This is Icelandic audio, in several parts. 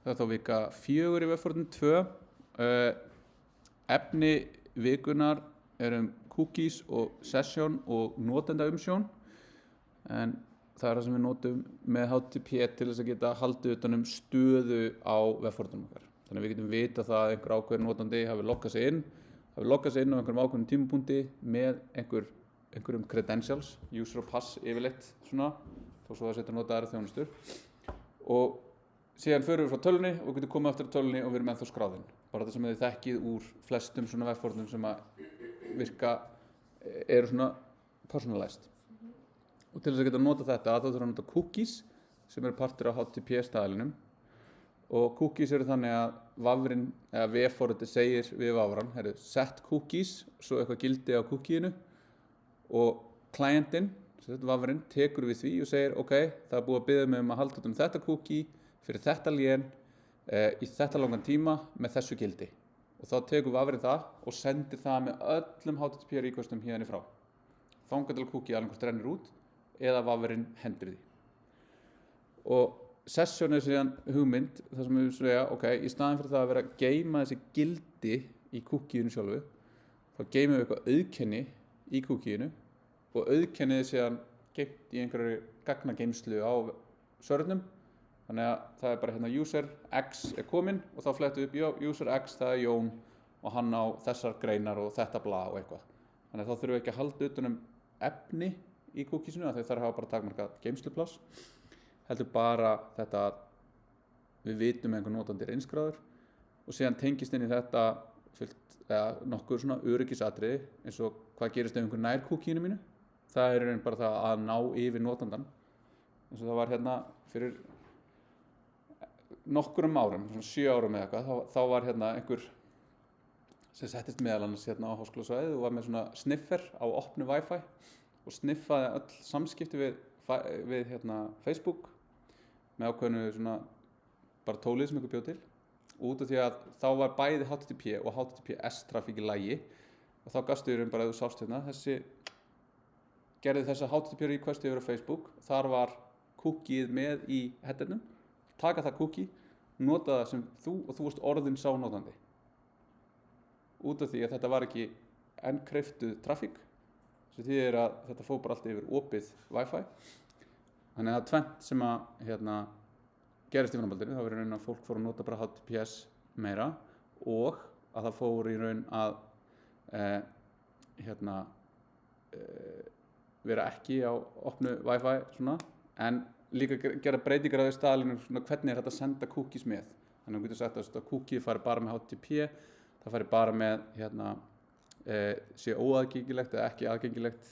Það er þá vika 4 í vegforritinu 2. Efni vikunar cookies og session og notendaumsjón, en það er það sem við notum með HTTP til þess að geta haldið utan stöðu á vegforritunum okkar. Þannig að við getum vita það að einhver ákveðin notandi hafi loggað sig inn á einhverjum ákveðnum tímapunkti með einhverjum credentials, user og pass yfirleitt svona, þó svo það setja notaðar þjónustur, og síðan förum við frá tölunni og getum komið aftur á tölunni og við erum ennþá skráðin. Bara þetta sem þið þekkið úr flestum svona vegforritum sem að virka eru svona personalized. Og til þess að geta nota þetta þá þurfum við að nota cookies sem eru partur af HTTP-staðlinum, og cookies eru þannig að vafrinn eða vegforriti segir við vafran, set cookies, svo eitthvað gildi á cookieinu, og klientinn, vafrinn, tekur við því og segir ok, það er búið að biðja mig að halda þetta cookie fyrir þetta lén í þetta langan tíma með þessu gildi, og þá tekur vafrinn það og sendir það með öllum HTTP requestum hérna í frá. Þangað til cookie annarkvort rennur út eða vafrinn hendir því. Og session er síðan hugmynd þar sem við segja ok, í staðinn fyrir það að vera að geyma þessi gildi í cookieinu sjálfu, þá geymum við eitthvað auðkenni í cookieinu, og auðkennið síðan geymt í einhverju gagnageymslu á servernum. Þannig að það er bara hérna user X er kominn og þá flettum við upp user X, það er Jón og hann á þessar greinar og þetta bla og eitthvað. Þannig að þá þurfum við ekki að halda utan efni í cookiesinu, af því það hafa bara takmarkað geymslupláss. Heldur bara þetta að við vitum einhver notandi er innskráður, og síðan tengist inn í þetta nokkur svona öryggisatriði, eins og hvað gerist ef einhver nær cookieinu mínu. Það er bara það að ná yfir notandan, eins og það var hérna fyrir nokkrum árum, svona 7 árum eða eitthvað, þá var hérna einhver sem settist meðal annars hérna á háskólasvæðið og var með svona sniffer á opnu Wi-Fi og sniffaði öll samskipti við hérna Facebook með ákveðnu svona bara tólið sem einhver bjó til, út af því að þá var bæði HTTP og HTTPS trafík í lagi, og þá gastu bara að þú sást hérna gerði þessa HTTP request yfir á Facebook, þar var cookieið með í headernum, taka það cookie, nota það sem þú og þú varst orðin sá notandi, út af því að þetta var ekki encryptuð trafík, sem þýðir að þetta fór bara allt yfir opið Wi-Fi. Þannig að það tvennt sem að gerist í framhaldinu, það var í raun að fólk fór að nota bara HTTPS meira, og að það fór í raun að vera ekki á opnu Wi-Fi svona, en líka gera breytingar á því staðalinu svona hvernig þetta að senda cookies með. Þannig að við getum sagt að cookie fari bara með HTTP, það fari bara með sé óaðgengilegt eða ekki aðgengilegt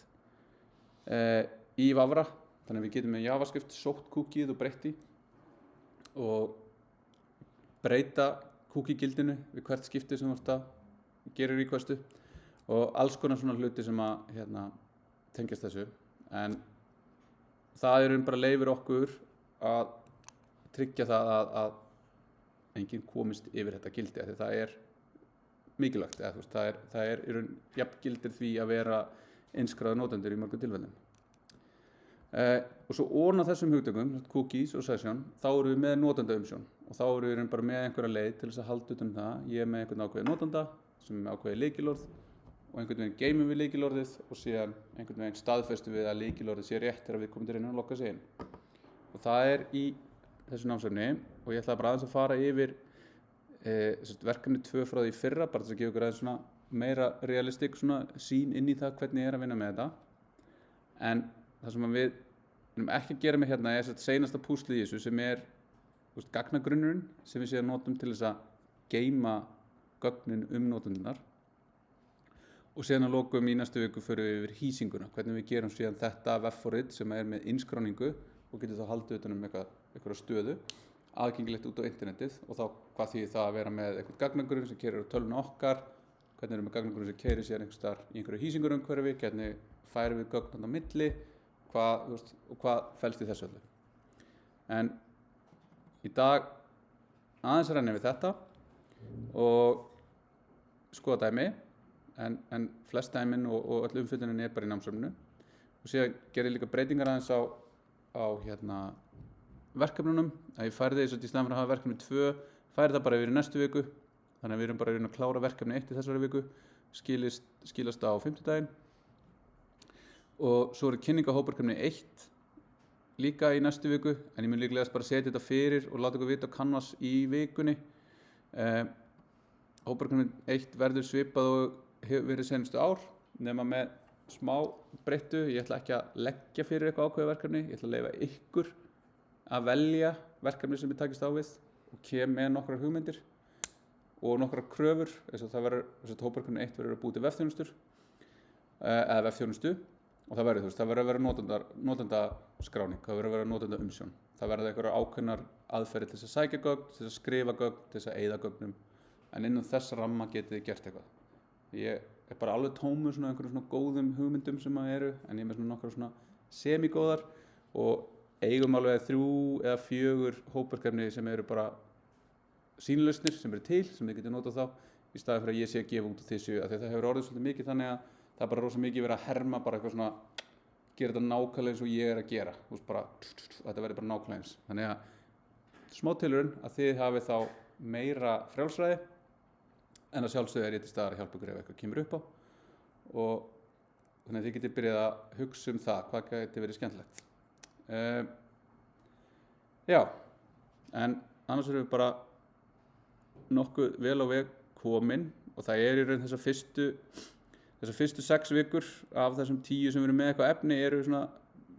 í vafra. Þannig að við getum með JavaScript sótt cookieið og breytti og breyta cookie-gildinu við hvert skipti sem þú ert að gera requestu, og alls konar svona hluti sem að tengjast þessu. En það er bara leyfir okkur að tryggja það að enginn komist yfir þetta gildi, því það er mikilvægt, það er í raun jafngildir því að vera innskráður notendur í mörgum tilfellum. Og svo ofan á þessum hugtökum, cookies og session, þá erum við með notendaumsjón, og þá erum við bara með einhverja leið til þess að halda utan það. Ég er með einhvern ákveðið notanda sem er með ákveðið lykilorð, og einhvern veginn geymum við lykilorðið, og síðan einhvern veginn staðfestum við að lykilorðið sé rétt þegar við komum til inn og logga sig inn. Og það er í þessu námsefni, og ég ætla bara aðeins að fara yfir verkefni 2 frá því fyrra, bara til að gefa ykkur aðeins svona meira realistik svona sýn inn í það hvernig ég er að vinna með þetta. En það sem við erum ekki að gera með hérna er seinasta púslið í þessu, sem er gagnagrunnurinn sem við síðan notum til þess að geyma gögnin notendunar. Og síðan að lokum í næstu viku förum við yfir hýsinguna, hvernig við gerum síðan þetta vegforrit sem er með innskráningu og getur þá haldið utan einhverja stöðu, aðgengilegt út á internetið, og þá hvað þýðir það að vera með einhvern gagnagrunn sem keyrir á tölvuna okkar, hvernig erum við gagnagrunn sem keyrir síðan einhvers staðar í einhverju hýsingarumhverfi, hvernig færum við gögn á milli, hvað felst í þessu öllu. En í dag aðeins rennum við þetta og skoða dæmi, en flest dæmin og öll umfjöllunin er bara í námsefninu. Og síðan gerir líka breytingar aðeins á verkefnunum, að ég færði þess að í staðan fyrir að hafa verkefni 2 færi það bara yfir í næstu viku, þannig að við erum bara að klára verkefni 1 í þessari viku, skilast á 5. og svo kynningahópverkefni 1 líka í næstu viku, en ég mun líklegast bara setja þetta fyrir og láta ykkur vita á Canvas í vikunni. Hópverkefni 1 verður svipað og hefur verið senustu ár, nema með smá breyttu. Ég ætla ekki að leggja fyrir eitthvað ákveðið verkefni, ég ætla að leyfa ykkur að velja verkefni sem ég takist á við og kem með nokkrar hugmyndir og nokkrar kröfur. Þess að hópverkefni 1 verður að búa til vefþjónustur eða vefþjónustu, og það verður að vera notendaskráning, það verður að vera notendaumsjón, það verður einhverjar ákveðnar aðferðir til þess að sækja gögn, til þess að skrifa gögn, til þess að eyða gögnum, en innan þess ramma getið þið gert eitthvað. Ég er bara alveg tómur svona einhverjum svona góðum hugmyndum sem eru, en ég er með svona nokkrar svona semigóðar og eigum alveg 3 eða 4 hópverkefni sem eru bara sýnilausnir, sem eru til, sem þið getið notað þá, í staði fyrir að ég sé að gefa út og þið séu, af því það hefur orðið svolítið mikið þannig að það er bara rosa mikið verið að herma bara eitthvað svona, gera þetta nákvæmlega eins og ég er að gera, þú veist bara, þetta verður bara nákvæmlega eins. Þannig að smá tilraun að þið hafið þá meira frjálsræði, en að sjálfsögðu er ég til staðar að hjálpa ykkur ef eitthvað kemur upp á, og þannig að þið getið byrjað að hugsa það, hvað geti verið skemmtilegt. Já, en annars erum við bara nokkuð vel á veg komin, og það er í raun þessar fyrstu 6 vikur af þessum 10 sem við erum með eitthvað efni eru svona,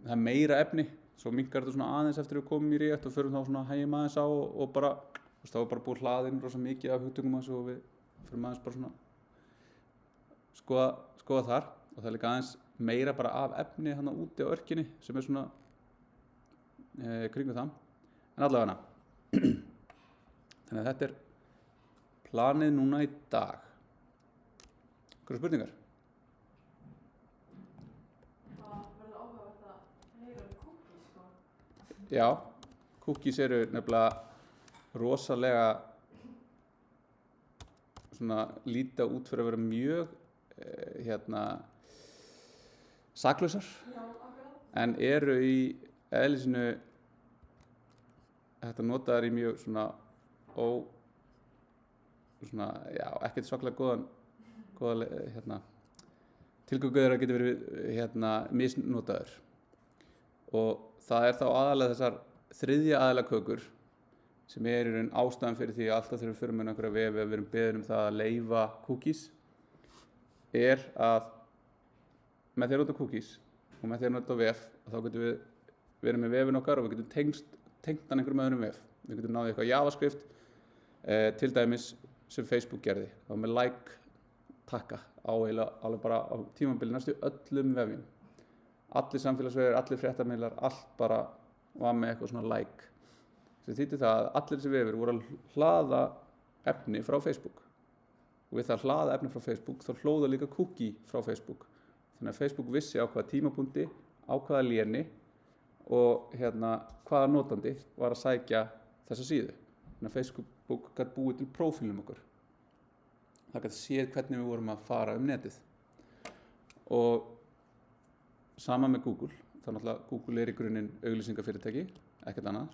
það er meira efni, svo minnkar þetta svona aðeins eftir við komum í rétt og förum þá svona hægjum aðeins á og bara, þú veist, þá er bara búið hlaðinn rosa mikið af hugtökum og svo við fyrir aðeins bara svona skoða þar, og það er líka aðeins meira bara af efni þarna úti á örkinni sem er svona kringum það, en allavega þannig að þetta er planið núna í dag. Hverju spurningar? Það verður áhugavert að heyra cookies, sko. Já, cookies eru nefnilega rosalega svona líta út fyrir að vera mjög saklausar, en eru í eðlisinu hægt að nota þær í mjög svona ekkert svaklega góða tilgangur þeirra getur verið misnotaður, og það er þá aðalega þessar þriðja aðila kökur sem er í raun ástæðan fyrir því að alltaf þegar við förum með einhverja vefi að við erum beðin það að leyfa cookies, er að með því að nota cookies og með því að nota vef, þá getum við verið með vefin okkar og við getum tengt hann einhverjum öðrum vef. Við getum náðið eitthvað JavaScript, til dæmis sem Facebook gerði, þá með like takka á alveg bara á tímabili næstu öllum vefjum. Allir samfélagsvefir, allir fréttamiðlar, allt bara var með eitthvað svona like. Sem þýddi það að allir þessi vefir voru að hlaða efni frá Facebook, og við það að hlaða efni frá Facebook þá hlóða líka cookie frá Facebook, þannig að Facebook vissi á hvaða tímapunkti, á hvaða léni og hvaða notandi var að sækja þessa síðu. Þannig að Facebook gat búið til prófílum okkur, það gat séð hvernig við vorum að fara netið. Og sama með Google, þá náttúrulega Google er í grunninn auglýsingafyrirtæki, ekkert annað.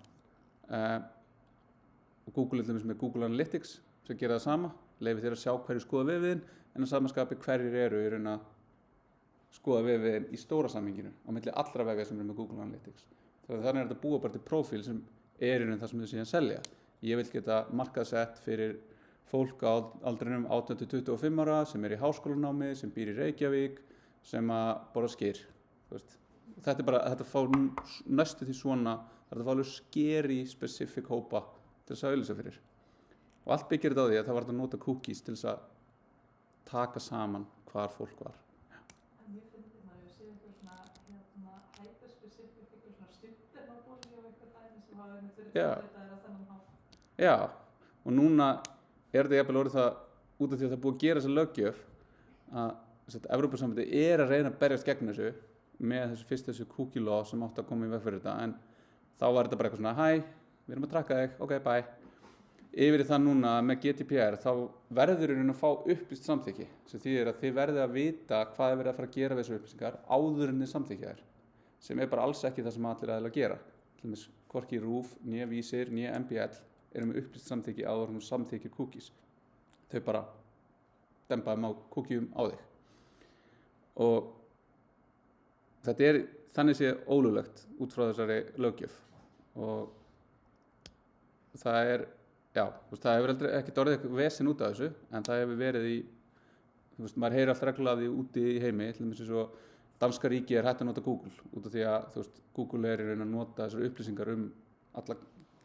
Og Google er með Google Analytics sem gera það sama, leyfir þér að sjá hverju skoða vefiðinn, en að samanskapi hverjir eru í raun að skoða vefiðinn í stóra samhenginu á milli allra vefja sem eru með Google Analytics. Þannig er þetta búa bara til prófíl sem er í raun það sem þau síðan selja. Ég vil geta markaðsett fyrir fólk á aldrinum 18-25 ára sem er í háskólanámi, sem býr í Reykjavík, sem að borða skyr. Þetta fá næstu því svona, þetta fá alveg scary specific hópa til þess að auglýsa fyrir. Og allt byggir þetta á því að það var að nota cookies til þess að taka saman hvar fólk var. En ég fyndi það, ég sé eitthvað svona hyper-specific, eitthvað svona stuttermabóli og eitthvað dæmi sem hafa verið fyrir þetta er að þennan hátt. Já, og núna er þetta jafnvel orðið það út af því að það er búið að gera þessa löggjöf að Evrópusambandið er að reyna að berjast gegn þessu með þessu cookie law sem átti að koma í veg fyrir þetta, en þá var þetta bara eitthvað svona hæ, við erum að tracka þig, ok, bye. Yfir í það núna með GDPR þá verður í raun að fá upplýst samþykki, sem þýðir að þið verðið að vita hvað er verið að fara að gera við þessu upplýsingar áður en þið samþykkja þær, sem er bara alls ekki það sem allir aðilar gera. til dæmis hvorki RÚV, né Vísir, né MBL eru með upplýst samþykki áður en þú samþykkir cookies. Þau bara dempa cookium á þig. Og þetta þannig sé ólöglegt út frá þessari löggjöf og það það hefur ekkert orðið eitthvað vesen út af þessu en það hefur verið maður heyrir alltaf reglulega af því úti í heimi, til dæmis eins og danska ríki hætt að nota Google út af því að Google í raun að nota þessar upplýsingar alla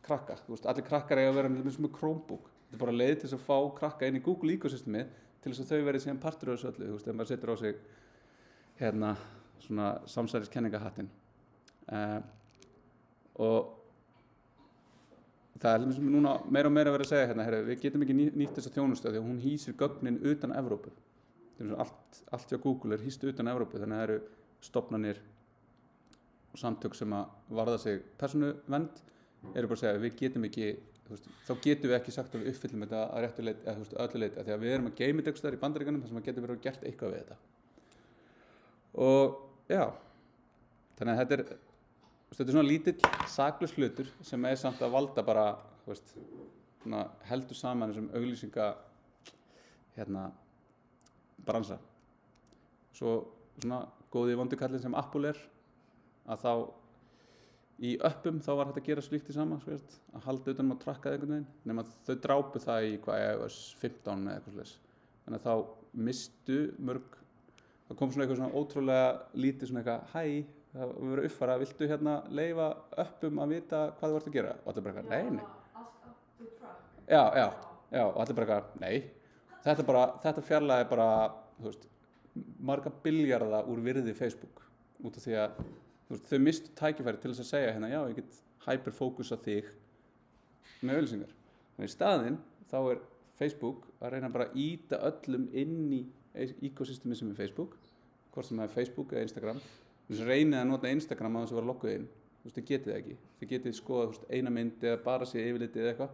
krakka, allir krakkar eiga að vera með Chromebook, þetta bara leið til þess að fá krakka inn í Google ecosystemið til þess að þau verið síðan partur af þessu öllu, þegar maður setur á sig svona samsæriskenningahattinn og það núna meira og meira að vera að segja við getum ekki nýtt þessa þjónustu því að hún hýsir gögnin utan Evrópu. Allt hjá Google hýst utan Evrópu, þannig að það eru stofnanir og samtök sem að varða sig persónuvernd eru bara að segja við getum ekki, þá getum við ekki sagt að við uppfyllum þetta að réttu leyti eða öllu leyti, því að við erum að geyma þetta einhvers staðar í Bandaríkjunum þar sem að getur verið gert eitthvað við þetta. Og þannig að þetta er svona lítill saklaus hlutur sem samt að valda bara heldur saman þessum auglýsinga bransa. Svo svona góði vondi kallinn sem Apple að þá í uppum þá var hægt að gera slíkt í sama að halda utan að trakka einhvern veginn nema þau drápu það í iOS 15 eða eitthvað slags. Þannig að þá mistu mörg, það kom svona eitthvað svona ótrúlega lítið svona eitthvað það verður uppfæra, viltu leyfa uppum að vita hvað þú ert að gera og allir bara nei. Já, og allir bara nei. Þetta fjarlægi bara marga billjarða úr virði Facebook út af því að þau mistu tækifæri til þess að segja já, ég get hyperfókusa þig með auglýsingar. Þannig í staðinn þá Facebook að reyna bara að ýta öllum inn í ekosystemi sem Facebook, hvort sem það Facebook eða Instagram. Þess að reynið að nota Instagram að þess að vera logguð inn, þið getið það ekki. Þið getið skoða eina mynd eða bara séð yfirlitið eða eitthvað,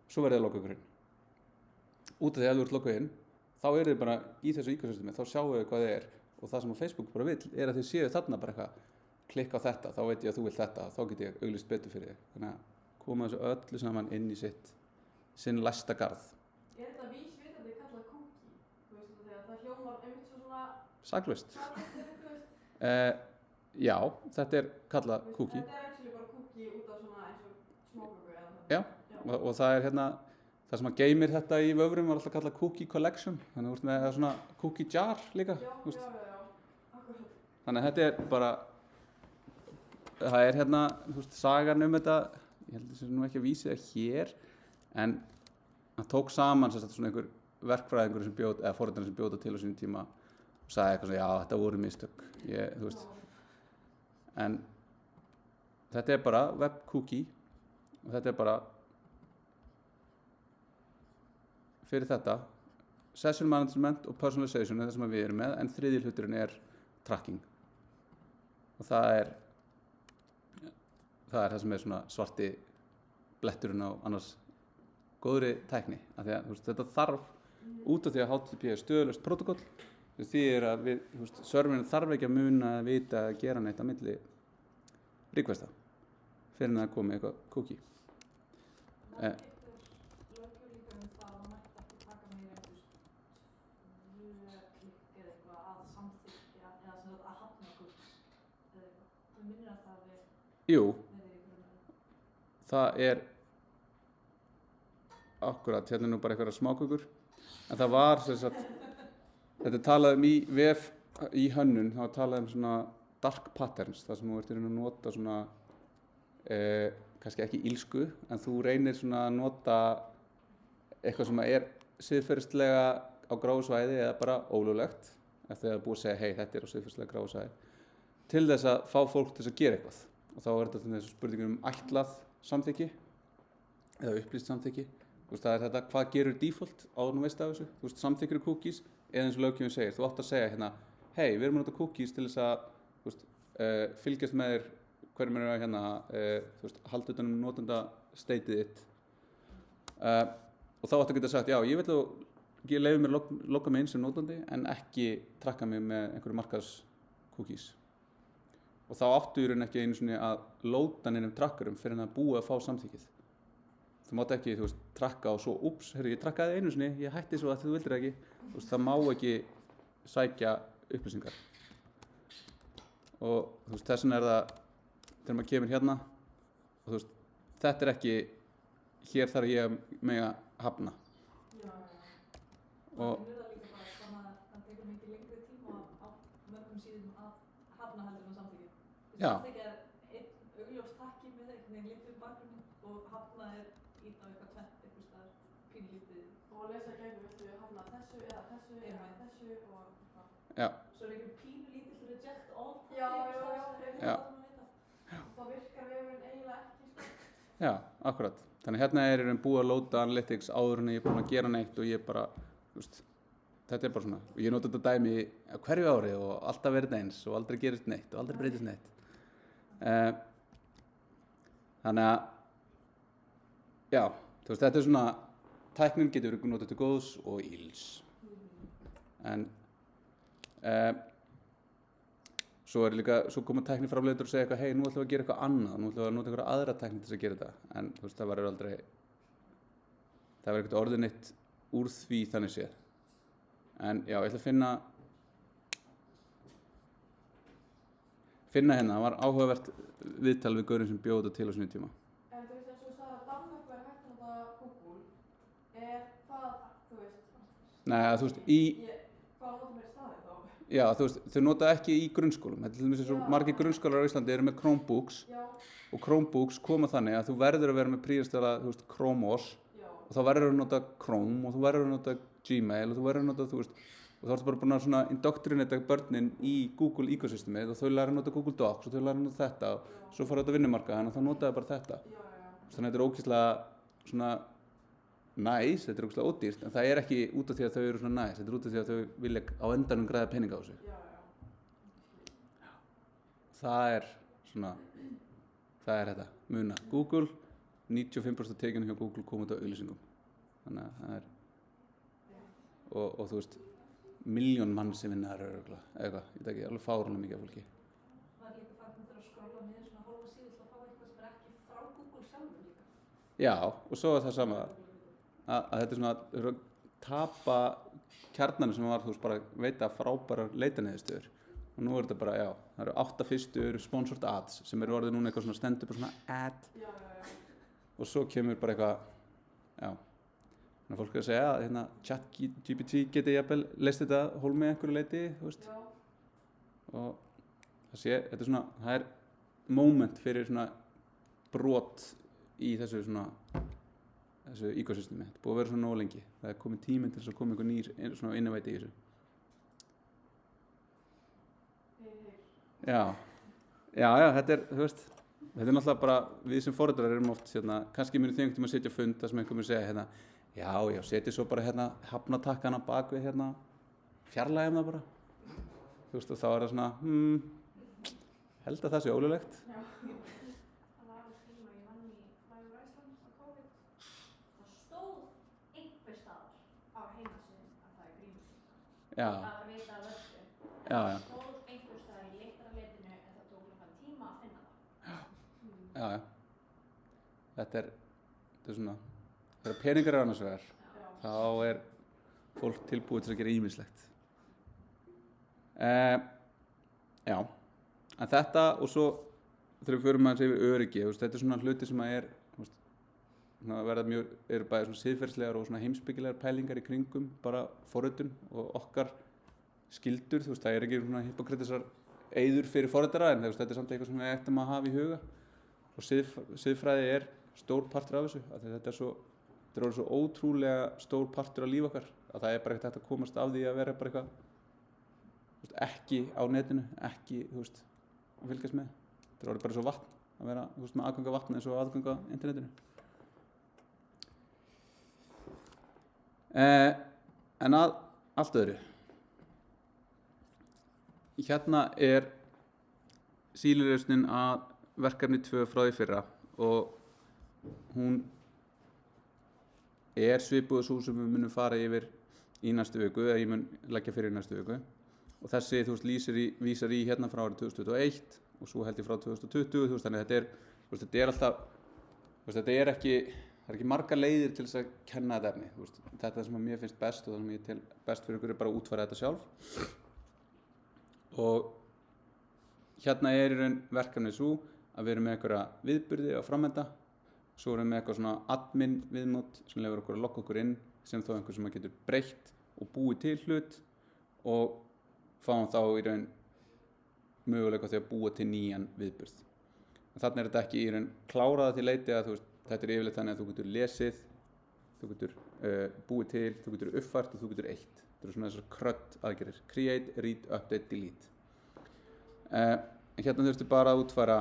svo verðið að logga ykkur inn. Út af því að þú ert logguð inn, þá þið bara í þessu ekosystemi, þá sjáu þið hvað þið og það sem Facebook bara vill að þið séu þarna bara eitthvað, klikka á þetta, þá veit ég að þú vilt þetta, þá get ég auglýst betur fyrir þig. Þannig að koma þessu öllu saman inn í sinn læsta garð. Þetta vísvitandi kallað cookie? Þegar það hljómar einmitt svo svona saklaust. Já, þetta kallað cookie. Þetta actually bara cookie út af svona eins og smáköku eða það. Já, og það það sem að geymir þetta í vöfrum var alltaf kallað cookie collection. Þannig að með svona cookie jar líka. Já, akkurat. Þannig að þetta bara, það sagan þetta, ég held að það sé nú ekki að vísi það hér, en það tók saman svona einhver verkfræðingur sem bjóð, eða forritarinn sem bjóð til á sínum tíma og sagði eitthvað já, þetta voru mistök. En þetta bara web cookie og þetta bara fyrir þetta session management og personalization er það sem við erum með, en þriðji hluturinn tracking og það það sem svona svarti bletturinn á annars góðri tækni, af því að þetta þarf út af því að HTTP stöðulaust protokoll, því að serverinn þarf ekki að muna að vita að gera neitt á milli requesta fyrir að það komi eitthvað cookie. Jú, það akkurat, hérna nú bara einhverjar smákökur, en það var þetta talað í vef í hönnun, það talað svona dark patterns, það sem þú ert að nota svona, kannski ekki ílsku, en þú reynir svona að nota eitthvað sem siðferðislega á gráu svæði eða bara ólöglegt, eftir að það búið að segja, hei, þetta á siðferðislega gráu svæði, til þess að fá fólk til þess að gera eitthvað. Og þá þetta spurningin ætlað samþykki eða upplýst samþykki. Það þetta, hvað gerur default áður nú veist af þessu? Samþykkir cookies eða eins og löggjöfin segir. Þú átt að segja hei, við erum að nota cookies til þess að fylgjast með þér hverjum að halda utan notenda stateið þitt. Og þá átt að geta sagt, já, ég vil að ég leyfi mér að logga mig inn sem notandi en ekki trakka mig með einhverju markaðs cookies. og þá áttu í raun ekki einu sinni að lóta neinum trakkarum fyrir en að búa að fá samþykkið. Þú mátt ekki, þú veist, trakka og svo, úps, heyrðu, ég trakkaði einu sinni, ég hætti svo að þú vildir ekki. Þú veist, það má ekki sækja upplýsingar. Og þú veist, þess vegna það, þegar maður kemur hérna, og þú veist, þetta ekki, hér þarf ég að mega hafna. Og það líka bara þannig að það tekur mikið lengri tíma á mörgum síðum að hafna heldur en samþykki. Já. Samþykki einn augljós takki með einhvern veginn lítið bakgrunni og hafna ít á eitthvað tvennt einhvers staðar pínlítið. Og lesa gegnum, viltu hafna þessu eða þessu eða þessu og eitthvað. já, Svo einhvern pínlítið reject all Já. Já. Það virkar vefurinn eiginlega ekki, sko. já, akkurat. Þannig hérna er í raun búið að lóta Analytics áður en ég er búin að gera neitt og ég bara, þú veist, þetta er bara svona. Og ég nota þetta dæmi á hverju ári og alltaf verið eins og aldrei gerist neitt og aldrei breytist neitt. Þannig að, já, þú veist, þetta er svona, tæknin getur verið notað til góðs og ills. En svo koma tækniframleiðendur og segja eitthvað, hei, nú ætlum við að gera eitthvað annað, nú ætlum við að nota einhverja aðra tækni til þess að gera þetta. En þú veist, það verður ekkert orðið neitt úr því þannig séð. En já, ég ætla að finna hérna, það var áhugavert viðtal við gaurinn sem bjó þetta til á sinni tíma. En þú veist, eins og þú sagði að Danmörk væri hægt að nota Google. Er það, þú veist, Nei, þú veist, hvað notum við í staðinn þá? já, þú veist, þau nota ekki í grunnskólum. Þetta er til dæmis eins og margir grunnskólar á Íslandi eru með Chromebooks Já, og Chromebooks koma þannig að þú verður að vera með príðastæla, þú veist, Chrome OS já, og þá verður að nota Chrome og þú verður að nota Gmail og þú verður að nota, þú veist, og þá ertu bara búin að svona indoctrinata börnin í Google ecosystemið og þau læra að nota Google Docs og þau læra að nota þetta og svo fara þetta vinnumarkaðinn og þá nota þau bara þetta. já. Þannig að þetta er ógeðslega svona næs, þetta er ógeðslega ódýrt, en það er ekki út af því að þau eru svona næs, þetta er út af því að þau vilja á endanum græða peninga á þessu. Já. Það er svona, það er þetta, muna. Google, 95% af tekjunum hjá Google koma út af auglýsingum. Þannig að það er, og þú veist, 1.000.000 mann sem vinna þar örugglega, eða eitthvað, ég veit ekki, alveg fáránlega mikið af fólki. Það er líka farin til að skrolla niður svona hálfa síðu til að fá eitthvað sem er ekki frá Google sjálfur líka. Já, og svo er það sama að þetta er svona að tapa kjarnanum sem var, þú veist, bara veita frábærar leitarniðurstöður. Og nú er þetta bara, já, það eru 8 fyrstu sponsored ads sem eru orðið núna eitthvað svona stendur bara svona ad. Já. Og svo kemur bara eitthvað, já. Þannig að fólk er að segja að hérna ChatGPT geti jafnvel leyst þetta hólmi einhverju leyti, þú veist. Já. Og þetta er svona, það er moment fyrir svona brot í þessu ecosystemi. Þetta er búið að vera svona nógu lengi. Það er komið tíminn til þess að koma einhver nýr svona innovative í þessu. Já, þetta er, þú veist, þetta er náttúrulega bara, við sem foreldrarar erum oft, hérna, kannski munu þið einhvern tímann að setja fund þar sem einhver mun segja, hérna, já, setja svo bara, hérna, hafnatakkana bak við, hérna, fjarlægjum það bara. Þú veist, og þá er það svona, held að það sé ólöglegt. Já. Það var alveg tíma, ég vann í Flyver Iceland á COVID. Það stóð einhver staðar á heimasíðunni að það er grímusýningar. Já, Það var vitað af öllu. já, Það stóð einhver staðar í leitararletinu en það tók langan tíma að finna það. já. Þetta er svona, þegar peningar er annars vegar, þá er fólk tilbúið til að gera ýmislegt. Já, en þetta og svo þegar við förum aðeins yfir öryggi, þetta er svona hluti sem að eru bæði svona siðferðislegar og svona heimspekilegar pælingar í kringum bara forritun og okkar skyldur, það er ekki svona hippokritisar eyður fyrir forritara en þetta er samt eitthvað sem við ættum að hafa í huga og siðfræði er stór partur af þessu, þetta er orðið svo ótrúlega stór partur af líf okkar að það er bara ekkert hægt að komast af því að vera bara eitthvað ekki á netinu, ekki að fylgjast með. Þetta er orðið bara svo vatn að vera með aðgang að vatni eins og aðgang að internetinu. En að allt öðru. Hérna er sílurlausnin að verkefni 2 frá því fyrra og hún er svipuð svo sem við munum fara yfir í næstu viku, eða ég mun leggja fyrir í næstu viku. Og þessi, vísar í hérna frá árið 2021 og svo held ég frá 2020, þú veist, þannig að þetta er, þú veist, þetta er alltaf, þú veist, þetta er ekki margar leiðir til þess að kenna þetta efni, þú veist, þetta sem að mér finnst best og það sem ég tel best fyrir ykkur er bara að útfæra þetta sjálf. Og hérna er í raun verkefnið svo að við erum með einhverja viðburði á framenda, svo erum við með eitthvað svona admin viðmót sem lefur okkur að lokka okkur inn sem þó einhver sem að getur breytt og búið til hlut og fáum þá í raun möguleika á því að búa til nýjan viðburð. Þannig er þetta ekki í raun klárað til leiti að þú veist, þetta er yfirleitt þannig að þú getur lesið, þú getur búið til, þú getur uppfært og þú getur eytt. Þetta eru svona þessar CRUD aðgerðir, create, read, update, delete. Hérna þurftu bara að útfæra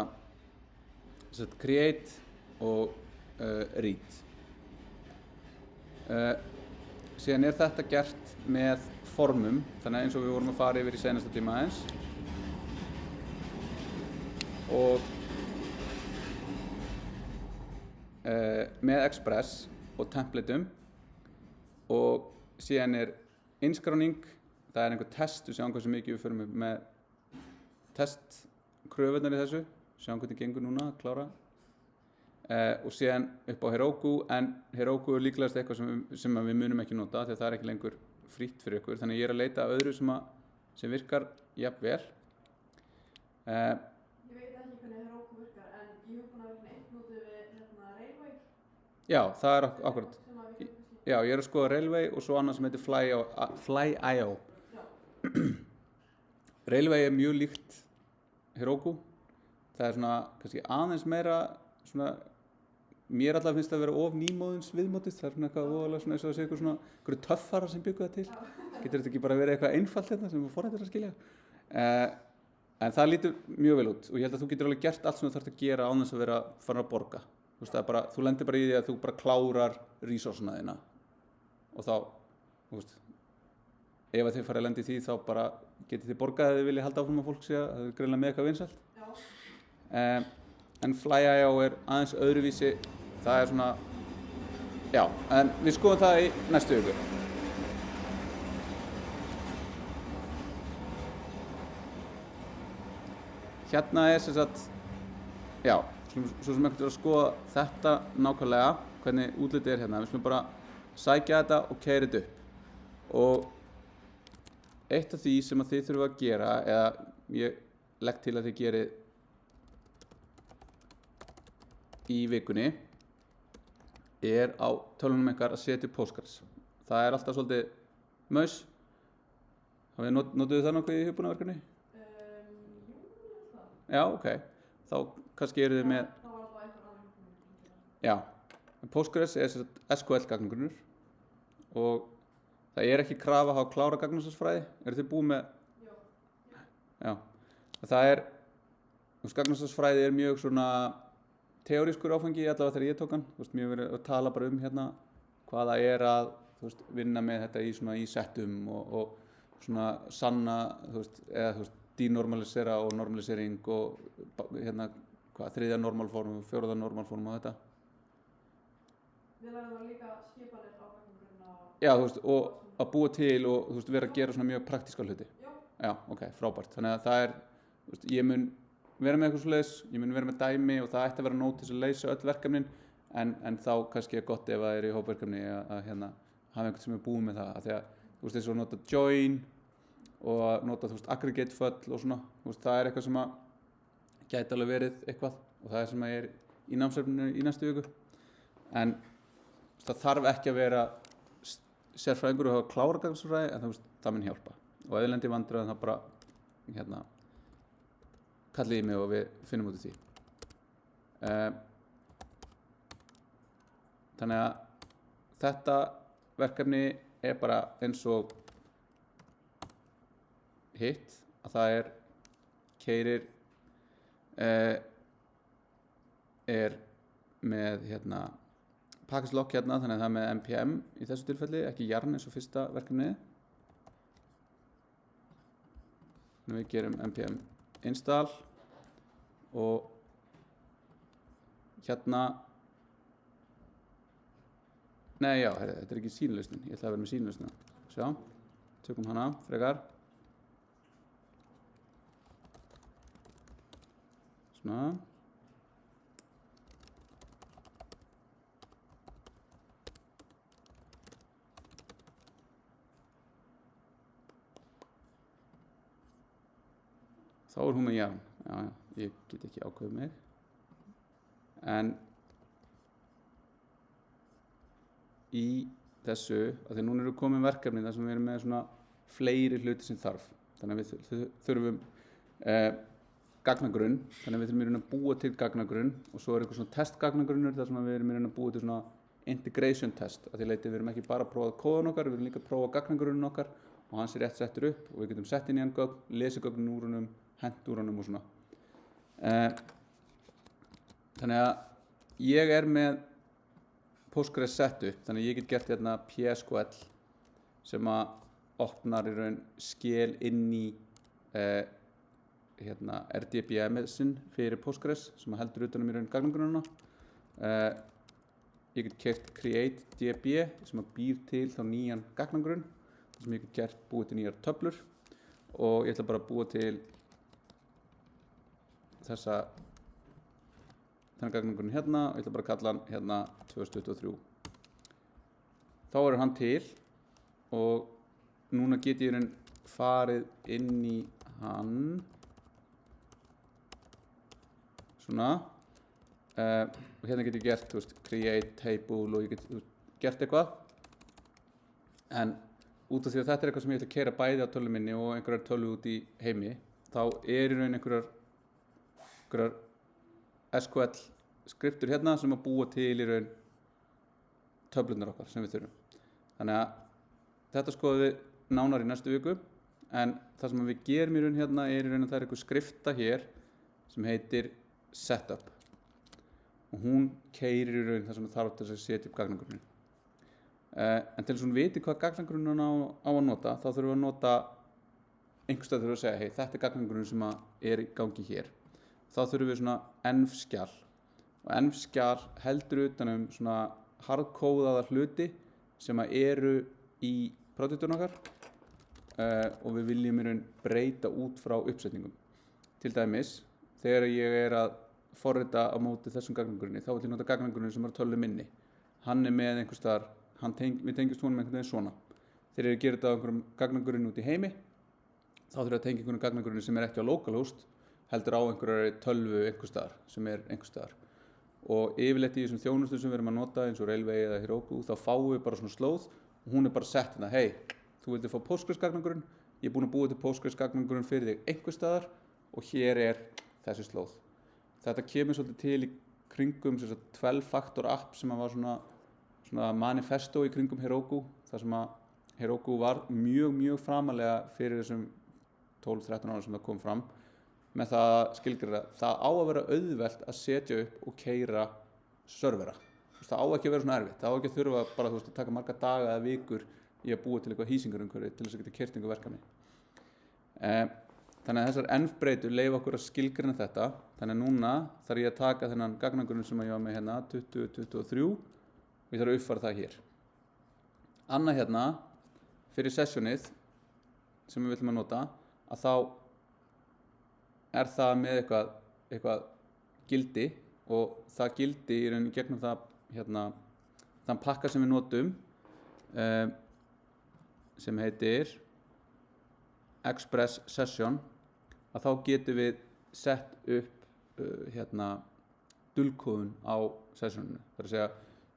create og read. Síðan er þetta gert með formum, þannig eins og við vorum að fara yfir í seinasta tíma aðeins. Og með Express og templateum og síðan er innskráning, það er einhver test, við sjáum hversu mikið við förum með testkröfurnar í þessu, sjáum hvernig gengur núna að klára og síðan upp á Heroku, en Heroku er líklegast eitthvað sem við munum ekki nota því að það er ekki lengur frítt fyrir ykkur, þannig ég er að leita að öðru sem virkar jafn vel. Ég veit ekki hvernig Heroku virkar, en ég hef búin að vera eitt notið við Railway. Já, það er akkurat. Já, ég er að skoða Railway og svo annað sem heitir Fly.io. Railway er mjög líkt Heroku. Það er svona kannski aðeins meira svona, mér allavega finnst það að vera of nýmóðins viðmótið. Það er svona eitthvað voðalega svona eins og að segja svona einhverju töffara sem byggu það til. Getur þetta ekki bara verið eitthvað einfalt hérna sem við forrættir að skilja? En það lítur mjög vel út og ég held að þú getur alveg gert allt sem þú þarft að gera án þess að vera farin að borga. Þú veist, bara, þú lendir bara í því að þú bara klárar resourcena þína og þá, þú veist, ef að þið farið að lenda í því þá bara getið þið borgað eða þið viljið halda áfram að fólk sé að það er greinilega með eitthvað vinsælt. En Fly.io er aðeins öðruvísi, það er svona, já, en við skoðum það í næstu viku. Hérna er sem sagt, já, svo sem ekkert er að skoða þetta nákvæmlega, hvernig útlitið er hérna. Við skulum bara sækja þetta og keyra þetta upp. Og eitt af því sem að þið þurfa að gera, eða ég legg til að þið gerið í vikunni, er á tölvunum ykkar að setja upp postcards. Það er alltaf svolítið maus. Notuðu það nokkuð í hugbúnaverkefni? Já, ok. Þá kannski eru þið með... Það var alltaf einhver annar. Já. Postgres er SQL gagnagrunnur og það er ekki krafa að hafa klára gagnasafnsfræði. Eru þið búið með... Já. Það er... Gagnasafnsfræði er mjög svona teórískur áfangi allavega þegar ég tók hann. Þú veist, mjög verið að tala bara hérna hvað það er að vinna með þetta í settum og svona sanna, eða denormalisera og normalisering og hérna, þriðja normalform og fjórða normalform og þetta. Við lærum það líka skipanir á gagnagrunnina. Já, og að búa til og vera að gera svona mjög praktíska hluti. Já, ok, frábært. Þannig að það er, ég mun vera með eitthvað svoleiðis, ég mun vera með dæmi og það ætti að vera nóg til að leysa öll verkefnin en þá kannski er gott ef það er í hópverkefni að hérna hafa einhvern sem er búið með það. Af því að eins og nota join og að nota aggregate föll og svona, það er eitthvað sem að gæti alveg verið eitthvað og það er sem að ég er í námsefninu í næstu viku. En það þarf ekki að vera sérfræðingur og hafa klára gagnasafnsfræði en það mun hjálpa. Og ef þið lendir í vandræðum þá bara hérna kallið í mig og við finnum út í því. Þannig að þetta verkefni er bara eins og hitt, að það er keyrir er með hérna package lock hérna, þannig að það er með npm í þessu tilfelli, ekki yarn eins og fyrsta verkefnið. Þannig við gerum npm install og hérna þetta er ekki sýnilausnin, ég ætla að vera með sýnilausnina. Sjá, tökum hana frekar. svona. Þá hún með jafn. Já, ég get ekki ákveðið mig. En í þessu, af því núna eru komin verkefni þar sem við erum með svona fleiri hluti sem þarf. Þannig að við þurfum gagnagrunn, þannig að við þurfum í raun að búa til gagnagrunn og svo er eitthvað svona testgagnagrunnur þar sem við erum í raun að búa til svona integration test. Af því leiti við erum ekki bara að prófa kóðan okkar, við erum líka að prófa gagnagrunninn okkar og hans er rétt settur upp og við getum sett inn í hann gögn, lesið gögnin úr honum, hent úr honum og svona. Þannig að ég er með Postgres sett upp, þannig að ég get gert hérna PSQL sem að opnar í raun skil inn í RDBMS-in fyrir Postgres sem að heldur utanum í raun gagnagrunnuna. Ég get keyrt create DB sem að býr til þá nýjan gagnagrunn sem ég get búið til nýjar töflur og ég ætla bara að búa til þennan gagnagrunn hérna og ég ætla bara að kalla hann hérna 2023. Þá er hann til og núna get ég farið inn í hann svona og hérna get ég gert create table og ég get gert eitthvað en út af því að þetta er eitthvað sem ég ætla að keyra bæði á tölvu minni og einhverjar tölvu út í heimi þá er í raun einhverjar SQL skriftur hérna sem að búa til í raun töflunar okkar sem við þurfum. Þannig að þetta skoðum við nánar í næstu viku en það sem við gerum í raun hérna er í raun að það er einhver skrifta hér sem heitir setup og hún keyrir í raun það sem þarf til að setja upp gagnagrunninn. En til þess að hún viti hvað gagnagrunninn á að nota þá þurfum við að nota einhverstað þurfum við að segja hey, þetta er gagnagrunninn sem er í gangi hér. Þá þurfum við svona env-skjal og env-skjal heldur utanum svona hardkóðaða hluti sem eru í projektinu okkar og við viljum í raun breyta út frá uppsetningum. Til dæmis, þegar ég er að forrita á móti þessum gagnagrunni, þá vil ég nota gagnagrunni sem er tölvu minni. Hann er með einhvers staðar, við tengjumst honum einhvern veginn svona. Þegar ég gerir þetta á einhverjum gagnagrunni út í heimi, þá þurfum við að tengja einhverjum gagnagrunni sem er ekki á localhost, heldur á einhverjari tölvu einhvers staðar, sem er einhvers staðar. Og yfirleitt í þessum þjónustum sem við erum að nota eins og Railway eða Heroku, þá fáum við bara svona slóð og hún er bara sett hérna, hey, þú vildir fá Postgres gagnagrunn, ég er búin að búa til Postgres gagnagrunn fyrir þig einhvers staðar og hér er þessi slóð. Þetta kemur svolítið til í kringum 12-faktor app sem var svona manifesto í kringum Heroku, þar sem að Heroku var mjög framalega fyrir þessum 12-13 ára sem það kom fram með það að skilgreina það á að vera auðvelt að setja upp og keyra servera. Það á ekki að vera svona erfitt, það á ekki að þurfa bara að taka marga daga eða vikur í að búa til eitthvað hýsingarumhverfi til þess að geta keyrt einhver verkefni. Þannig að þessar env-breytur leyfa okkur að skilgreina þetta. Þannig að núna þarf ég að taka þennan gagnagrunn sem ég var með hérna 2023 og ég þarf að uppfæra það hér. Annað hérna fyrir sessionið sem við viljum að nota að þá er það með eitthvað gildi og það gildi í rauninni gegnum það þann pakka sem við notum sem heitir Express Session að þá getum við sett upp dulkóðun á sessioninu. Það er að segja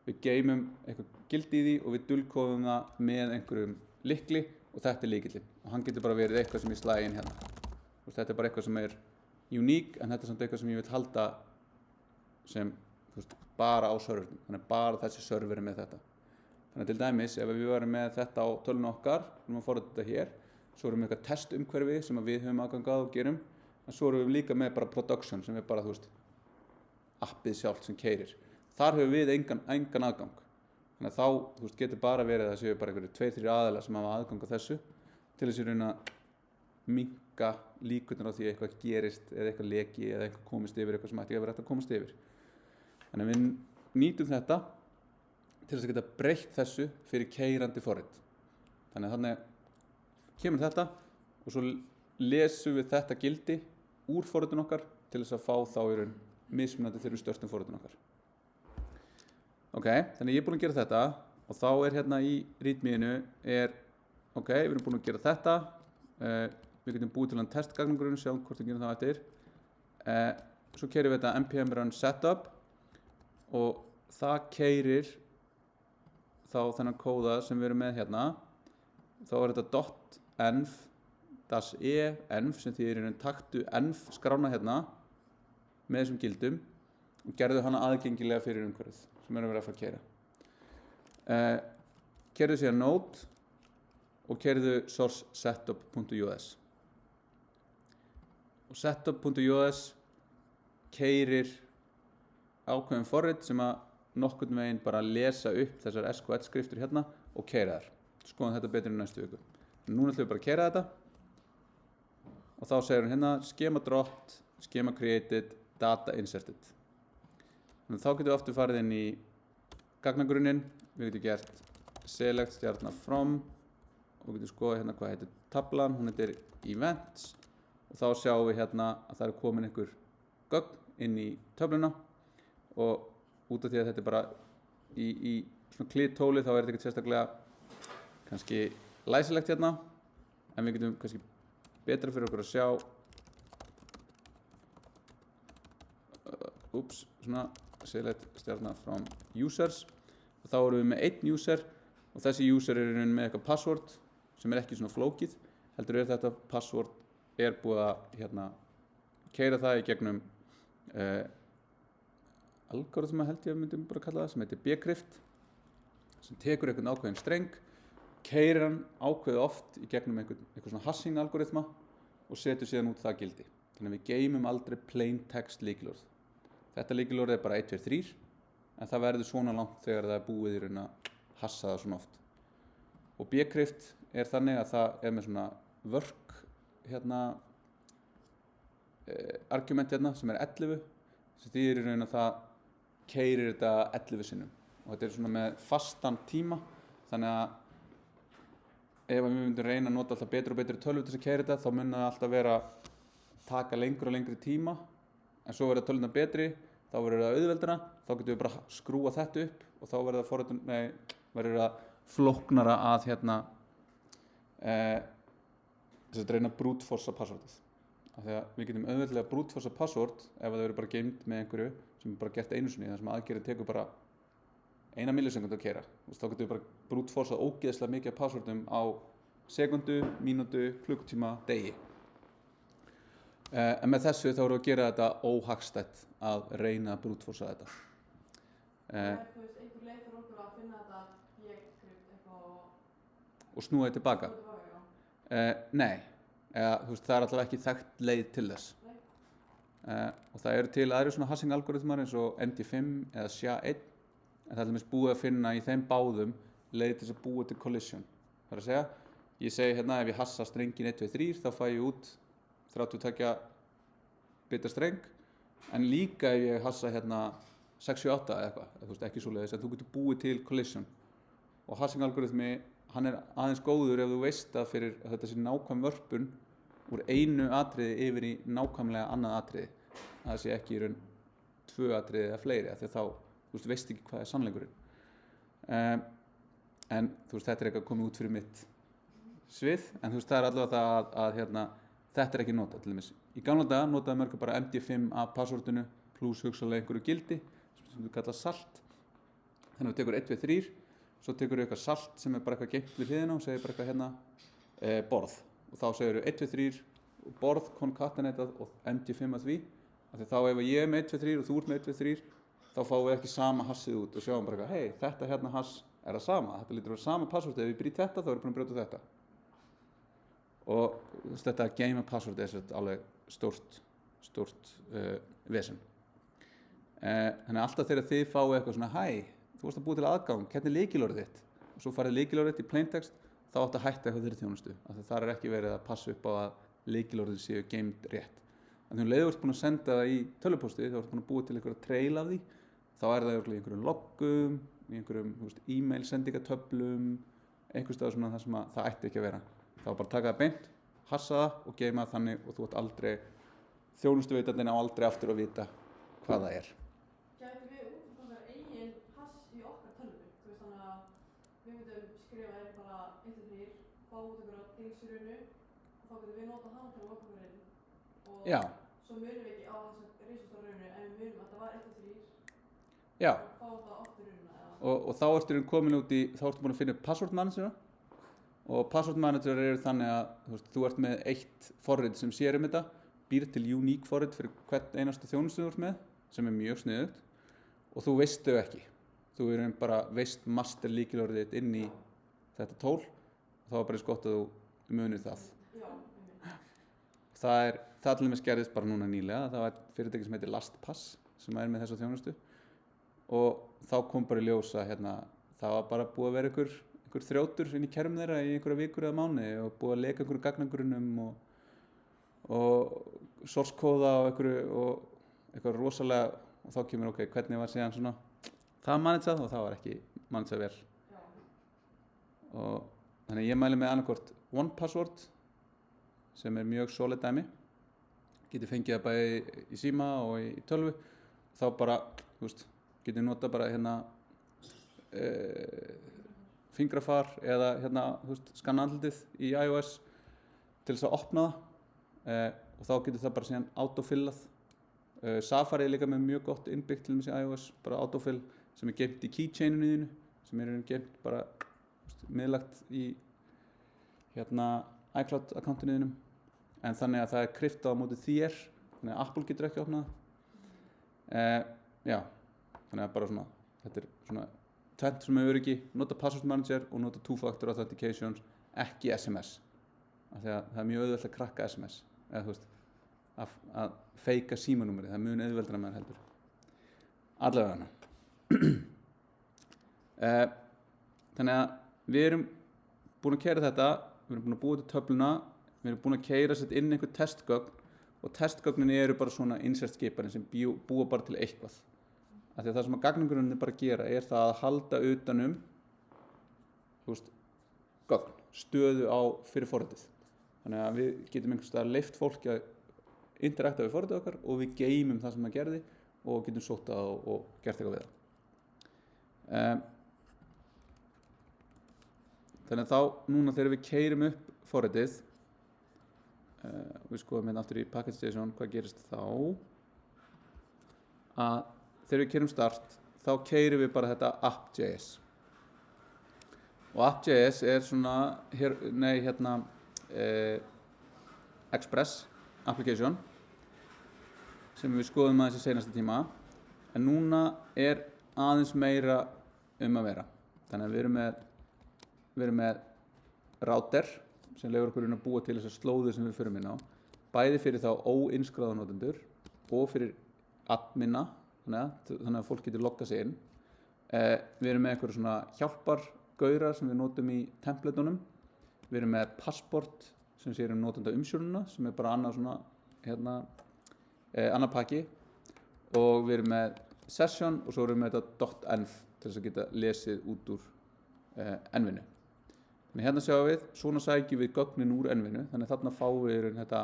við geymum eitthvað gildi í því og við dulkóðum það með einhverjum lykli og þetta er lykillinn og hann getur bara verið eitthvað sem ég slæði inn hérna. Þetta er bara eitthvað sem er uník en þetta er samt eitthvað sem ég vil halda sem bara á serverinu. Þannig bara þessi server er með þetta. Þannig til dæmis ef við varum með þetta á tölvunni okkar, við erum að forrita þetta hér, svo erum við eitthvað testumhverfi sem við höfum aðgang að og gerum, en svo erum við líka með bara production sem er bara appið sjálft sem keyrir. Þar höfum við engan aðgang. Þannig að þá getur bara verið að það séu bara einhverjir 2-3 aðilar sem hafa aðgang að þessu til þess að reyna minnka líkurnar á því að eitthvað gerist eða eitthvað leki eða eitthvað komist yfir eitthvað sem ætti að vera hægt að komast yfir. Þannig að við nýtum þetta til þess að geta breytt þessu fyrir keyrandi forrit. Þannig að þannig kemur þetta og svo lesum við þetta gildi úr forritun okkar til þess að fá þá í raun mismunandi þegar við störtum forritun okkar. Ok, þannig ég er búinn að gera þetta og þá er hérna í readme-inu ok, við erum búin að gera þetta, við getum búið til hann testgagnagrunn, sjáum hvort við gerum það eftir. Svo keyrum við þetta npm run setup og það keyrir þá þennan kóða sem við erum með hérna. Þá er þetta .env-e, env sem þýðir í raun taktu env skrána hérna með þessum gildum og gerðu hana aðgengilega fyrir umhverfið sem erum verið að fara að keyra. Keyrðu síðan node og keyrðu source setup.us og setup.us keyrir ákveðin forrit sem að nokkurn veginn bara lesa upp þessar SQL skriftur hérna og keyra þær. Skoðum þetta betur í næstu viku. Núna ætlum við bara að keyra þetta og þá segir hún hérna schema dropped, schema created, data inserted. Þannig þá getum við aftur farið inn í gagnagrunnin, við getum gert select stjarna from og við getum skoðað hérna hvað heitir tablan, hún heitir events og þá sjáum við hérna að það er komin einhver gögn inn í töfluna og út af því að þetta er bara í svona klítóli þá er þetta ekkert sérstaklega kannski læsilegt hérna en við getum kannski betra fyrir okkur að sjá svona select stjarna from users og þá erum við með einn user og þessi user er í raun með eitthvað password sem er ekki svona flókið heldur þetta password er búið að hérna keyra það í gegnum algoritma held ég að myndum bara kalla það sem heitir bcrypt sem tekur einhvern ákveðin streng keyrir hann ákveðið oft í gegnum einhver svona hashing algoritma og setur síðan út það gildi þannig að við geymum aldrei plain text lykilorð. Þetta lykilorð er bara 1, 2, 3 en það verður svona langt þegar það er búið í raun að hassa það svona oft. Og bcrypt er þannig að það er með svona work hérna argument hérna sem er 11 sem þýðir í raun að það keyrir þetta 11 sinnum og þetta er svona með fastan tíma þannig að ef við myndum reyna að nota alltaf betri og betri tölvu til þess að keyra þetta þá mun það alltaf vera taka lengur og lengri tíma en svo verður tölvuna betri, þá verður það auðveldara, þá getum við bara skrúa þetta upp og þá verður það flóknara að hérna þess að reyna að brute force passwordið. Af því að við getum auðveldlega brute force password ef það verður bara geymt með einhverju sem er bara gert einu sinni, þar sem aðgerðin tekur bara 1 millisekund að keyra. Þá getum við bara brute force ógeðslega mikið af passwordum á sekundu, mínútu, klukkutíma, degi. En með þessu þá erum við að gera þetta óhagstætt að reyna að brute force þetta. Þú veist, einhver leið fyrir okkur að finna þetta bcrypt eitthvað og snúa þetta tilbaka? Nei, þú veist, það er alltaf ekki þekkt leið til þess. Og það eru til aðri svona hashing algoritmar eins og MD5 eða SHA-1 en það er til búið að finna í þeim báðum leið til þess að búa til collision. Það er að segja, ég segi hérna ef ég hassa strengin 1, 2, 3 þá fæ ég út 32 bita streng en líka ef ég hassa hérna 68 eða eitthvað, þú veist ekki svoleiðis en þú getur búið til collision og hashing algoritmi, hann er aðeins góður ef þú veist að fyrir að þetta sé nákvæm vörpun úr einu atriði yfir í nákvæmlega annað atriði að það sé ekki í raun 2 atriði eða fleiri því að þá veist ekki hvað er sannleikurinn en þú veist þetta er eitthvað komið út fyrir mitt svið en þú veist það er allavega það að hérna þetta er ekki notað til dæmis. Í gamla daga notaði mörgur bara MD5 af passwordinu pluss hugsanlega einhverju gildi sem þú kallar salt. Þannig að þú tekur 1, 2, 3, svo tekur þú eitthvað salt sem er bara eitthvað geymt við hliðina og segir bara eitthvað hérna borð. Og þá segir þú 1, 2, 3 borð concatenatað og MD5 að því. Af því þá ef ég er með 1, 2, 3 og þú ert með 1, 2, 3 þá fáum við ekki sama hassið út og sjáum bara eitthvað hei, þetta hérna hass er það sama. Þetta lítur að vera sama password ef ég brýt þetta þá erum við búin að brjóta þetta. Og þetta að geyma password er alveg stórt vesen. Þannig að alltaf þegar þið fáið eitthvað svona hæ, þú varst að búa til aðgang, hvernig er lykilorðið þitt? Og svo farið lykilorðið þitt í plaintext, þá átt að hætta eitthvað þeirri þjónustu. Þar er ekki verið að passa upp á að lykilorðið séu geymd rétt. En þegar þú ert búin að senda það í tölvupósti, þá ert búin að búa til einhverja trail af því, þá er það í einhverjum loggum, í einhverjum e-mail sendingatöflum, einhvers staðar svona þar sem það ætti ekki að vera. Þá bara taka það beint, hassa það og geyma það þannig og þú átt aldrei þjónustuveitandinn á aldrei aftur að vita hvað það er. Gætum við út okkar eigin pass í okkar tölvu? Þú veist þannig að við myndum skrifa inn bara 1, 2, 3, fá út einhverja dilsirunu og þá getum við notað hana til að loka okkur inn. Og Já. svo munum við ekki á þessa risastóra runu en við munum að það var 1, 2, 3 Já, og fá það aftur rununa eða. og þá ertu komin út í, þá ertu búin að finna password managera og password manager eru þannig að þú ert með eitt forrit sem sér þetta, býr til unique forrit fyrir hvern einasta þjónustu þú ert með, sem mjög sniðugt og þú veist þau ekki. Þú bara veist master lykilorðið þitt inn í þetta tól og þá bara eins gott að þú munir það. Já, Það til dæmis gerðist bara núna nýlega, það var fyrirtæki sem heitir LastPass sem með þessa þjónustu og þá kom bara í ljós að það var bara búið að vera einhver þrjótur inn í kerfum þeirra í einhverja vikur eða mánuði og búið að leka einhverjum gagnagrunnum og source kóða og eitthvað rosalega og þá kemur hvernig var síðan svona það managað og það var ekki managað vel. já. Og þannig ég mæli með annarkvort OnePassword sem mjög solid dæmi, geti fengið það bæði í síma og í tölvu þá bara, geti nota bara fingrafar eða skanna andlitið í iOS til þess að opna það og þá getur það bara síðan autofillað. Safari líka með mjög gott innbyggt til í iOS, bara autofill sem geymt í keychaininu þínu, sem geymt bara miðlagt í iCloud akkantinu þínum, en þannig að það kryptað á móti þér, þannig að Apple getur ekki opnað. Já, þannig að bara svona, þetta svona tvennt sem öryggi, nota password manager og nota two-factor authentications, ekki SMS. Af því að það mjög auðvelt að krakka SMS, eða að feika símanúmerið, það mun auðveldara með heldur. Allavega hana. Þannig að við erum búin að keyra þetta, við erum búin að búa til töfluna, við erum búin að keyra sett inn einhver testgögn og testgögnin eru bara svona insert-skiparinn sem búa bara til eitthvað. Af því að það sem að gagnagrunnir bara gera það að halda utanum gögn, stöðu fyrir forritið. Þannig að við getum einhvers staðar leyft fólki að interakta við forritið okkar og við geymum það sem það gerði og getum sótt það og gert eitthvað við það. Þannig að þá núna þegar við keyrum upp forritið við skoðum aftur í Package Station hvað gerist þá að þegar við keyrum start þá keyrum við bara þetta app.js og app.js svona Express application sem við skoðum aðeins í seinasta tíma en núna aðeins meira að vera. Þannig að við erum með router sem leyfir okkur að búa til þessar slóðir sem við förum inn á, bæði fyrir þá óinnskráða notendur og fyrir admina, þannig að fólk getur loggað sig inn. Við erum með eitthvað svona hjálpargaurar sem við notum í templatunum. Við erum með passport sem sér notenda umsjórnuna sem bara annað svona annar pakki og við erum með session og svo erum við með þetta .env til þess að geta lesið út úr envinu. Þannig hérna sjáum við, svona sækjum við gögnin úr envinu, þannig þarna fáum við þetta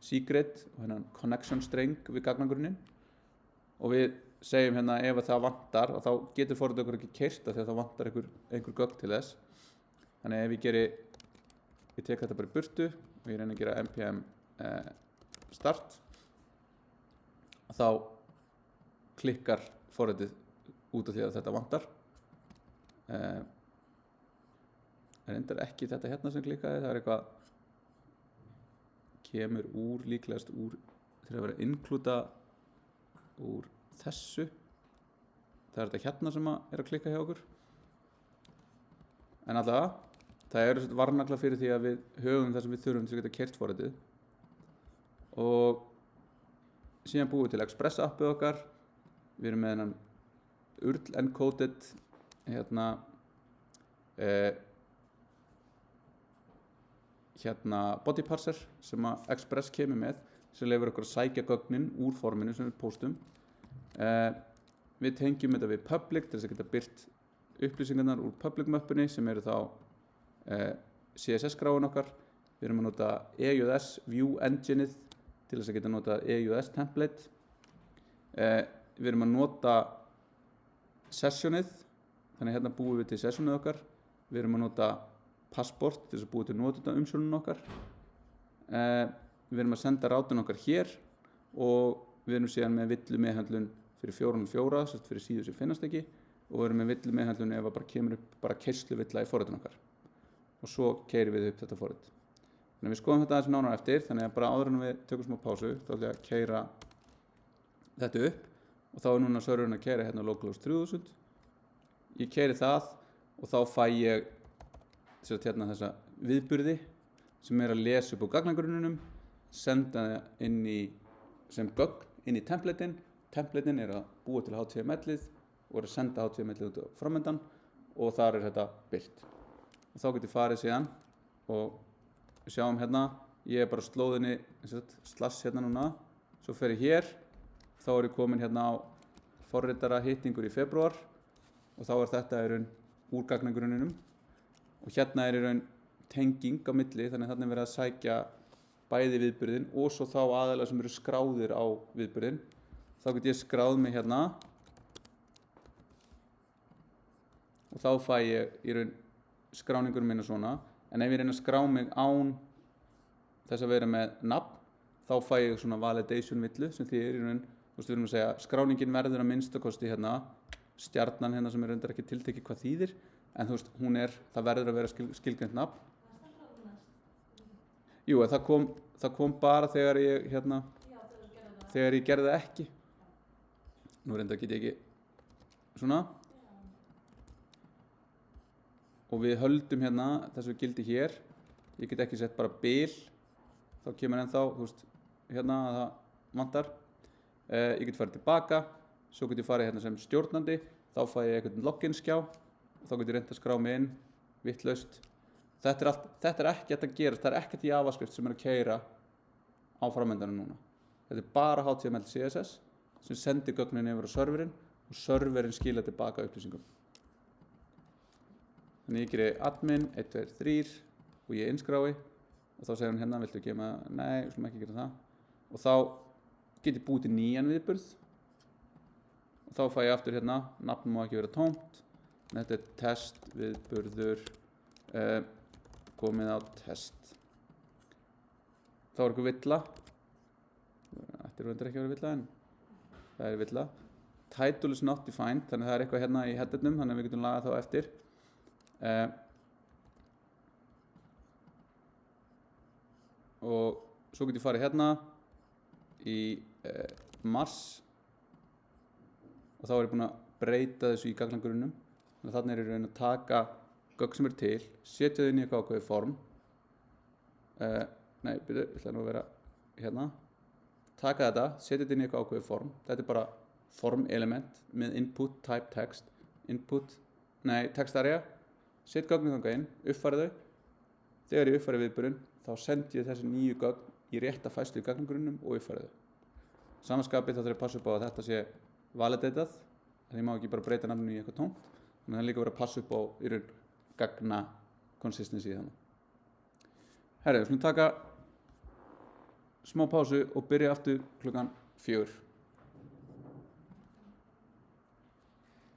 secret og connection string við gagnagrunnin og við segjum ef það vantar og þá getur forritið okkur ekki keyrt af því að það vantar einhver gögn til þess. Þannig ef ég tek þetta bara í burtu og ég reyni að gera npm start og þá klikkar forritið út af því að þetta vantar. Það reyndar ekki þetta hérna sem klikkaði, það eitthvað kemur líklegast úr þegar að vera inklúta úr þessu. Það þetta hérna sem að klikka hjá okkur. En allavega, það eru varnagla fyrir því að við höfum það sem við þurfum til að geta keyrt forritið. Og síðan búum við til Express appið okkar. Við erum með þennan URL encoded body parser sem að Express kemur með sem leyfir okkur að sækja gögnin úr forminu sem við póstum. Við tengjum þetta við public til þess að geta birt upplýsingarnar úr public möppunni sem eru þá CSS skráin okkar. Við erum að nota EJS view engineið til þess að geta notað EUS template. Við erum að nota sessionið, þannig hérna búum við til sessionið okkar. Við erum að nota passport til þess að búa til notendaumsjónun okkar. Við erum að senda rátun okkar hér og við erum síðan með villu meðhöndlun fyrir 404, sérst fyrir síður sem finnast ekki, og við erum með villu meðhöndlun ef að bara kemur upp bara keysluvilla í forritun okkar. Og svo keyrum við upp þetta forrit. Þannig að við skoðum þetta aðeins nánar eftir, þannig að bara áður en við tökum smá pásu, þá ætlum ég að keyra þetta upp og þá núna serverinn að keyra hérna localhost 3000. Ég keyri það og þá fæ ég hérna þessa viðburði sem að lesa upp á gagnagrunninum, senda það inn í sem gögn inn í templatein. Templatein að búa til HTML-ið og að senda HTML-ið út á framöndan og þar þetta birt. Og þá getur farið síðan og við sjáum hérna, ég bara slóðinni slash hérna núna, svo fer ég hér, þá ég komin hérna á forritara hittingur í febrúar og þá þetta í raun úr gagnagrunninum og hérna í raun tenging á milli, þannig að þarna verið að sækja bæði viðburðin og svo þá aðalega sem eru skráðir á viðburðin. Þá get ég skráð mig hérna og þá fæ ég í raun skráningunum minna svona, en ef ég reyna að skrá mig án þess að vera með nafn, þá fæ ég svona validation villu sem því í raun, við erum að segja, skráningin verður að minnstakosti hérna, stjarnan hérna sem reyndar ekki tiltekið hvað þýðir, en þú veist, það verður að vera skilgreint nafn. Jú, það kom bara þegar ég hérna, þegar ég gerði það ekki. Nú reyndar get ég ekki svona. Og við höldum hérna þessu gildi hér. Ég get ekki sett bara bil, þá kemur ennþá, þú veist, hérna að það vantar. Ég get farið tilbaka, svo get ég farið hérna sem stjórnandi, þá fæ ég einhvern login skjá og þá get ég reynt að skrá mig inn, vitlaust. Þetta er ekki að gerast, það er ekkert JavaScript sem að keyra á framöndanum núna. Þetta er bara HTML CSS sem sendir gögnin yfir á serverinn og serverinn skila tilbaka upplýsingum. Þannig ég geri admin 1, 2, 3 og ég innskrái og þá segir hann hérna, viltu gema, nei, við skulum ekki gera það. Og þá get ég búið til nýjan viðburð og þá fæ ég aftur hérna, nafn má ekki vera tómt. Þetta er test viðburður, komið á test. Þá er eitthvað villa. Þetta er ekki að vera villa en það er villa. Title is not defined, þannig að það er eitthvað hérna í headernum, þannig að við getum lagað þá eftir. Og svo getum ég farið hérna í mars og þá er ég búinn að breyta þessu í gagnagrunnum. Þannig að þarna er ég raun að taka gögn sem til, setja þau inn í eitthvað ákveðið form. Nei, byrju, ég ætla nú að vera hérna. Taka þetta, setja þetta inn í eitthvað ákveðið form. Þetta er bara form element með input type text, text area. Set gögnin þangað inn, uppfæri þau. Þegar ég uppfæri viðburðinn, þá sendi ég þessi nýju gögn í rétta færslu í gagnagrunnum og uppfæri þau. Samanskapið þá þarf ég að passa upp á að þetta sé validatað, þannig ég má ekki bara breyta nafninu í eitthvað tómt. Þannig að það er líka verið að passa upp á í raun gagna consistency í þannig. Herri, við skulum taka smá pásu og byrja aftur klukkan 4.